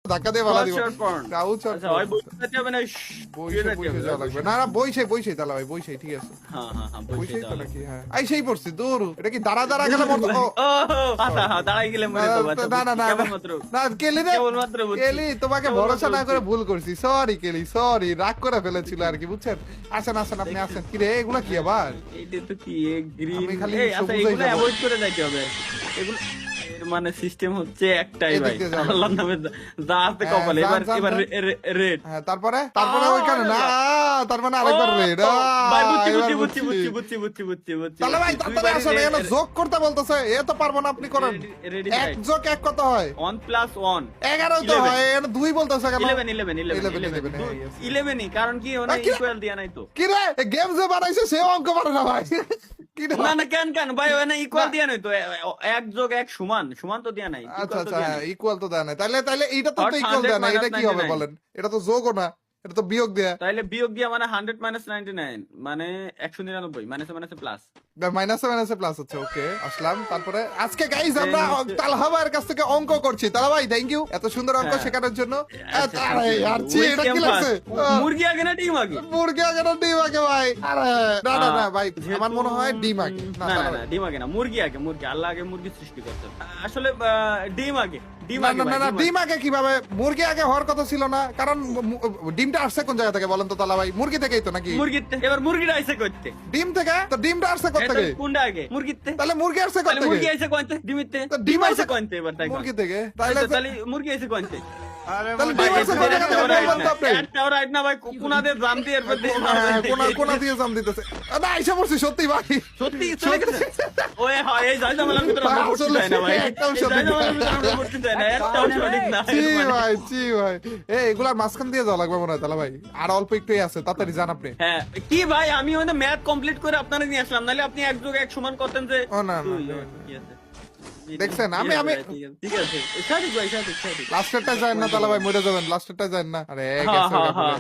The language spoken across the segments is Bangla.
ধাক্কা দিয়ে ভালো দিব Crouch or porn? ক্রাউচ আর আচ্ছা, ওই বইতে যেতে হবে না, বইসে যাওয়া লাগবে না না বইসে তাহলে ভাই বইসে ঠিক আছে হ্যাঁ, বইসেই তো নাকি হ্যাঁ আই সেই পড়ছি দৌড় এটা কি দাঁড়া দাঁড়া গেলে মরতো আচ্ছা, হ্যাঁ, দাঁড়াই গেলে মরে যাবো। আচ্ছা, না না না কেবলমাত্র না কেলি রে কেবলমাত্র বুঝছি। কেলি তোমাকে ভরসা না করে ভুল করছি সরি কেলি সরি রাগ করে ফেলেছিল আর কি বুঝছেন আসেন আপনি আসেন কি রে এগুলা কি আবার এইটা তো কি গ্রিন, আমি খালি আচ্ছা, সবুজই এগুলো যাবো। অ্যাভয়েড করে যাইতে হবে আর কি। এগুলো এর মানে সিস্টেম হচ্ছে একটাই এদিক ভাই, দিয়ে যাবো। আল্লাহর নামে যা আছে হ্যাঁ, কপালে। এবার যান, এবার যান। রেড। হ্যাঁ তারপরে ওইখানে না তার মানে ও, আরেকবার রেড ভাই বুঝছি। তাহলে ভাই তাড়াতাড়ি আসেন এখানে যোগ করতে বলতেছে এ তো পারবো না আপনি করেন রেডি এক ভাই। যোগ এক কত হয় 1 + 1 11 তো 11 হয় এখানে 2 বলতেছে কেন 11 কারণ কি ওনে কি? ইকুয়াল দিয়া নাই তো। কি রে গেম যে বানাইছে সে অঙ্ক পারে না ভাই কি রে না কেন ভাই ওনে ইকুয়াল দিয়া নাই তো, 1 + 1 সমান তো দিয়া নাই। আচ্ছা equal তো দিয়া নাই। ইকুয়াল তো দেয় না তাহলে এইটা তো Or ইকুয়াল দেয় না 100 এটা কি হবে 99 বলেন এটা তো যোগও না এটা তো বিয়োগ দেয়া তাইলে বিয়োগ দিয়া মানে 100 - 99 মানে 199 মাইনাসে প্লাস। মাইনাসে প্লাস হচ্ছে ওকে আসলাম তারপরে আজকে গাইজ আমরা হচ্ছে- তালহা ভাইয়ের কাছ থেকে অঙ্ক করছি তালা ভাই থ্যাংক ইউ এত সুন্দর অঙ্ক হ্যাঁ। শেখানোর জন্য আচ্ছা, আরে আর ছি, With এটা কি campus। লাগছে মুরগি আগে না ডিম আগে? মুরগি আগে না ডিম আগে ভাই আরে না ভাই যেহেতু- আমার মনে হয় ডিম আগে না না তালা ভাই। ডিম আগে না, মুরগি আগে। আল্লাহ আগে মুরগি সৃষ্টি করতেন। আসলে ডিম আগে না ভাই, না ডিম আগে কিভাবে মুরগি আগে হওয়ার কথা ছিল না কারণ ডিমটা আসছে কোন জায়গা থেকে বলেন তো তালা ভাই মুরগি থেকেই তো নাকি মুরগিতে এবার মুরগিটা আইছে করতে। ডিম থেকে তো ডিমটা আসছে কোথা থেকে কোনটা আগে? মুরগিতে। তাহলে মুরগি আসছে কোথা তাহলে মুরগি থেকে আইছে কোনতে? ডিমিতে। তো ডিম ডিম আইছে আইছে কোনতে এবার তাই কোন? মুরগি থেকে তাহলে মুরগি আইছে কোনতে? তাহলে ডিম আসছে কোথা থেকে বলবেন তো আপনি একটাও রাইট না ভাই, কোনাদের জাম দিয়ে এরপর দিয়ে জাম হ্যাঁ, দিয়ে- কোনা দিয়ে জাম দিতেছে না আইসা পড়ছি সত্যি ভাই সত্যি চলে গেছে। ওই হয় এই যাই জামালার ভিতরে আমরা পড়তে আসলে চাই না ভাই। একটাও এই সঠিক যাই জামালার ভিতরে আমরা পড়তে চাই না, একটাও সঠিক না। জি ভাই এগুলার মাঝখান দিয়ে যাওয়া লাগবে মনে হয় তাহলে ভাই আর অল্প একটুই আছে তাড়াতাড়ি জান আপনি হ্যাঁ কি ভাই, আমি ওই ম্যাথ কমপ্লিট করে আপনারা নিয়ে আসলাম, নাহলে আপনি 1 + 1 সমান করতেন যে ও না, না, দুই, না, ঠিক আছে। দেখছেন, আমি- ঠিক আছে সঠিক ভাই, সঠিক। লাস্টেরটা যায় না তাহলে ভাই মরে যাবেন লাস্টেরটা যায় না আরে গেছে ওটা বলে।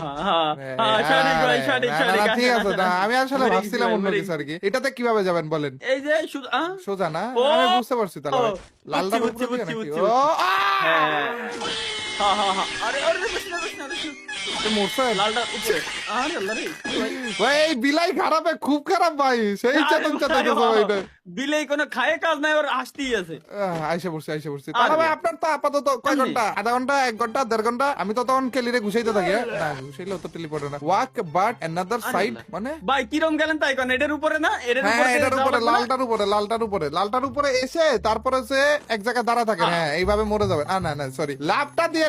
সঠিক ভাই, সঠিক। না, না, ঠিক আছে না আমি আসলে Very ভাবছিলাম good, অন্য very কিছু আর কি এটাতে কিভাবে যাবেন বলেন এই যে শুধু সোজা না ও, আমি বুঝতে পারছি তাহলে ভাই লালটা বুঝছি, উপরে দিয়ে বুঝছি, নাকি? ও হ্যাঁ। আরে বেশ না। মরছে লালটা উপরে। আরে আল্লাহ রে, ভাই। ভাই এই বিলাই খারাপে খুব খারাপ ভাই সেই চেতন চেতাইতেছে ভাই এটা বিলেই কোনো খায় কাজ নাই, ওর আসতেই আছে। আইসা পড়ছি তাহলে ভাই আপনার তো আপাতত কয় ঘন্টা আধা ঘন্টা 1 ঘন্টা 1.5 ঘন্টা আমি তো তখন কেলিরে ঘুষাইতে থাকি না ঘুষাইলেও তো টেলিপোর্টে না ওয়াক বাট অ্যানাদার সাইড মানে ভাই কিরম গেলেন তাই কোন? এটার উপরে না, এটার হ্যাঁ উপরে এটার যাওয়া উপরে লাগবে না? লালটার উপরে এসে তারপরে সে এক জায়গায় দাঁড়া থাকে হ্যাঁ এইভাবে মরে যাবে না সরি লাভটা দিয়ে